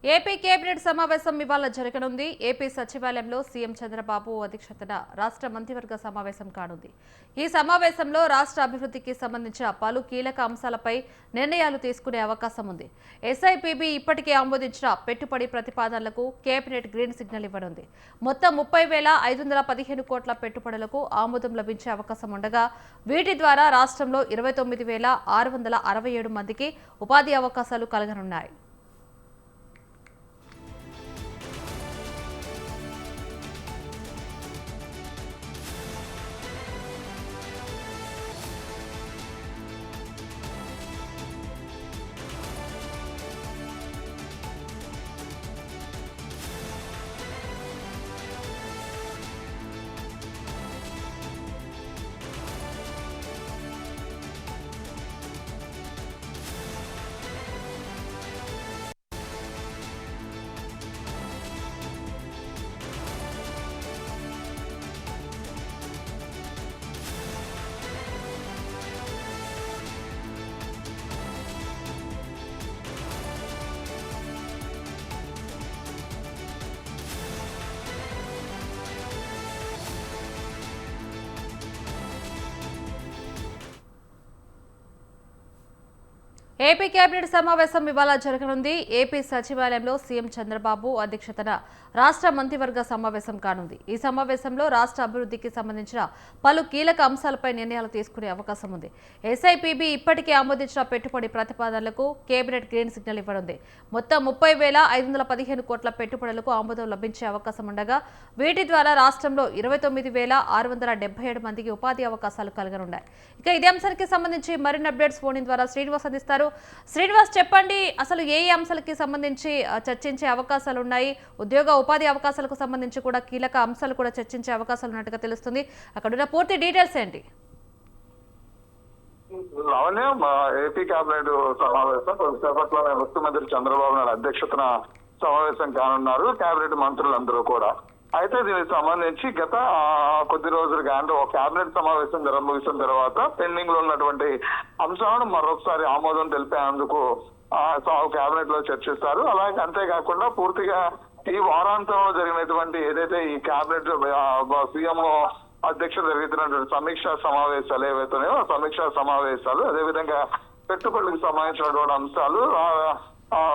AP cabinet సమావేశం ఇవాళ జరగనుంది. ఏపీ సచివాలయంలో సీఎం చంద్రబాబు అధ్యక్షతన రాష్ట్ర మంత్రివర్గ సమావేశం కానుంది. ఈ సమావేశంలో రాష్ట్ర అభివృద్ధికి సంబంధించిన పలు కీలక అంశాలపై నిర్ణయాలు తీసుకునే అవకాశం ఉంది. ఎస్ఐపిబి ఇప్పటికే ఆమోదించిన పెట్టుబడి ప్రతిపాదనలకు కేబినెట్ గ్రీన్ సిగ్నల్ ఇవ్వనుంది. మొత్తం 30,515 కోట్ల పెట్టుబడులకు ఆమోదం లభించే అవకాశం ఉండగా వీటి ద్వారా రాష్ట్రంలో 29,667 మందికి ఉపాధి అవకాశాలు కలగనున్నాయి. ఏపీ కేబినెట్ సమావేశం ఇవాళ జరగనుంది. ఏపీ సచివాలయంలో సీఎం చంద్రబాబు అధ్యక్షతన రాష్ట్ర మంత్రివర్గ సమావేశం కానుంది. ఈ సమావేశంలో రాష్ట్ర అభివృద్ధికి సంబంధించిన పలు కీలక అంశాలపై నిర్ణయాలు తీసుకునే అవకాశం ఉంది. ఎస్ఐపిబి ఇప్పటికే ఆమోదించిన పెట్టుబడి ప్రతిపాదనలకు కేబినెట్ గ్రీన్ సిగ్నల్ ఇవ్వనుంది. మొత్తం 30,515 కోట్ల పెట్టుబడులకు ఆమోదం లభించే అవకాశం ఉండగా వీటి ద్వారా రాష్ట్రంలో 29,677 మందికి ఉపాధి అవకాశాలు కలగనున్నాయి. ఇక ఇదే అంశానికి సంబంధించి మరిన్ని అప్డేట్స్ ఫోన్ ద్వారా శ్రీనివాస్ అందిస్తారు. శ్రీనివాస్, చెప్పండి, అసలు ఏ అంశాలకి సంబంధించి చర్చించే అవకాశాలు ఉన్నాయి? ఉపాధి అవకాశాలకు సంబంధించి కూడా కీలక అంశాలు కూడా చర్చించే అవకాశాలు ఉన్నట్టుగా తెలుస్తుంది. అక్కడున్న పూర్తి డీటెయిల్స్ ఏంటి? ఏపీ కేబినెట్ సమావేశం కొద్దిసేపట్లోనే ముఖ్యమంత్రి చంద్రబాబు నాయుడు అధ్యక్షతన సమావేశం కానున్నారు. కేబినెట్ మంత్రులందరూ కూడా. అయితే దీనికి సంబంధించి గత కొద్ది రోజులుగా అంటే ఒక కేబినెట్ సమావేశం ముగిసిన తర్వాత పెండింగ్ లో ఉన్నటువంటి అంశాలను మరొకసారి ఆమోదం తెలిపేందుకు కేబినెట్ లో చర్చిస్తారు. అలాగే అంతేకాకుండా పూర్తిగా ఈ వారాంతంలో జరిగినటువంటి ఏదైతే ఈ కేబినెట్ సీఎం అధ్యక్షత జరుగుతున్నటువంటి సమీక్షా సమావేశాలు ఏవైతున్నాయో ఆ సమీక్షా సమావేశాలు అదేవిధంగా పెట్టుబడులకు సంబంధించినటువంటి అంశాలు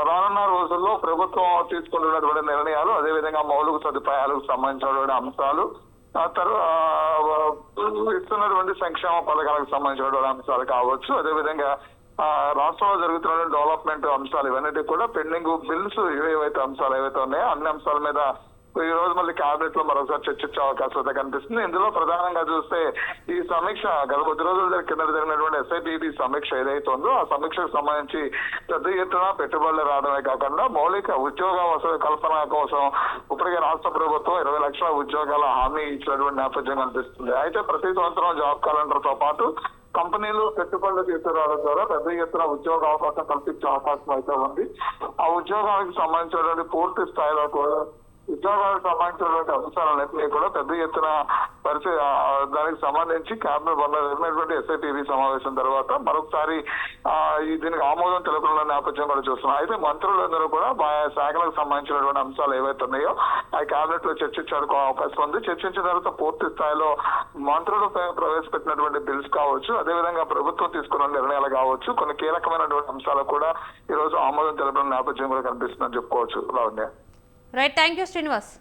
రానున్న రోజుల్లో ప్రభుత్వం తీసుకుంటున్నటువంటి నిర్ణయాలు అదేవిధంగా మౌలిక సదుపాయాలకు సంబంధించినటువంటి అంశాలు ఇస్తున్నటువంటి సంక్షేమ పథకాలకు సంబంధించినటువంటి అంశాలు కావచ్చు, అదేవిధంగా రాష్ట్రంలో జరుగుతున్న డెవలప్మెంట్ అంశాలు ఇవన్నీ కూడా పెండింగ్ బిల్స్ ఏవైతే అంశాలు ఏవైతే ఉన్నాయో అన్ని అంశాల మీద ఈ రోజు మళ్ళీ కేబినెట్ లో మరొకసారి చర్చించే అవకాశం అయితే కనిపిస్తుంది. ఇందులో ప్రధానంగా చూస్తే ఈ సమీక్ష గత కొద్ది రోజుల కింద జరిగినటువంటి ఎస్ఐపిబి సమీక్ష ఏదైతే ఉందో ఆ సమీక్షకు సంబంధించి పెద్ద ఎత్తున పెట్టుబడులు రావడమే కాకుండా మౌలిక ఉద్యోగ కల్పన కోసం ఇప్పటికే రాష్ట్ర ప్రభుత్వం 20 లక్షల ఉద్యోగాల హామీ ఇచ్చినటువంటి నేపథ్యం కనిపిస్తుంది. అయితే ప్రతి సంవత్సరం జాబ్ క్యాలెండర్ తో పాటు కంపెనీలు పెట్టుబడులు తీసుకురావడం ద్వారా పెద్ద ఎత్తున ఉద్యోగ అవకాశం కల్పించే అవకాశం అయితే ఉంది. ఆ ఉద్యోగాలకు సంబంధించినటువంటి పూర్తి స్థాయిలో కూడా ఉద్యోగాలకు సంబంధించినటువంటి అంశాలన్నింటినీ కూడా పెద్ద ఎత్తున దానికి సంబంధించి కేబినెట్ జరిగినటువంటి ఎస్ఐపిబి సమావేశం తర్వాత మరొకసారి దీనికి ఆమోదం తెలుపుతున్న నేపథ్యం కూడా చూస్తున్నాం. అయితే మంత్రులందరూ కూడా ఆయా శాఖలకు సంబంధించినటువంటి అంశాలు ఏవైతే ఉన్నాయో ఆ కేబినెట్ లో చర్చించడానికి అవకాశం ఉంది. చర్చించిన తర్వాత పూర్తి స్థాయిలో మంత్రులు ప్రవేశపెట్టినటువంటి బిల్స్ కావచ్చు, అదేవిధంగా ప్రభుత్వం తీసుకున్న నిర్ణయాలు కావచ్చు, కొన్ని కీలకమైనటువంటి అంశాలు కూడా ఈ రోజు ఆమోదం తెలిపిన నేపథ్యం కూడా కనిపిస్తుందని చెప్పుకోవచ్చు. Lavanya. Right, thank you Srinivas.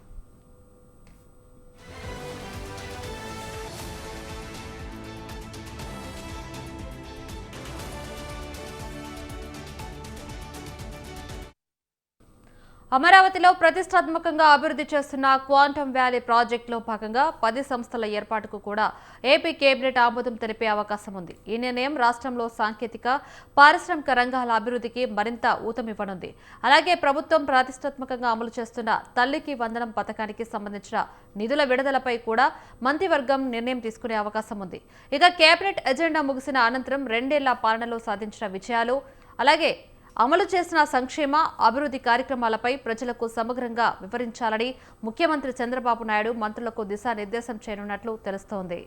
అమరావతిలో ప్రతిష్టాత్మకంగా అభివృద్ధి చేస్తున్న క్వాంటమ్ వ్యాలీ ప్రాజెక్టులో భాగంగా 10 సంస్థల ఏర్పాటుకు కూడా ఏపీ కేబినెట్ ఆమోదం తెలిపే అవకాశం ఉంది. ఈ నిర్ణయం రాష్ట్రంలో సాంకేతిక, పారిశ్రామిక రంగాల అభివృద్ధికి మరింత ఊతమివ్వనుంది. అలాగే ప్రభుత్వం ప్రతిష్టాత్మకంగా అమలు చేస్తున్న తల్లికి వందనం పథకానికి సంబంధించిన నిధుల విడుదలపై కూడా మంత్రివర్గం నిర్ణయం తీసుకునే అవకాశం ఉంది. ఇక కేబినెట్ ఎజెండా ముగిసిన అనంతరం 2 ఏళ్ల పాలనలో సాధించిన విజయాలు అలాగే అమలు చేసిన సంక్షేమ అభివృద్ధి కార్యక్రమాలపై ప్రజలకు సమగ్రంగా వివరించాలని ముఖ్యమంత్రి చంద్రబాబు నాయుడు మంత్రులకు దిశానిర్దేశం చేయనున్నట్లు తెలుస్తోంది.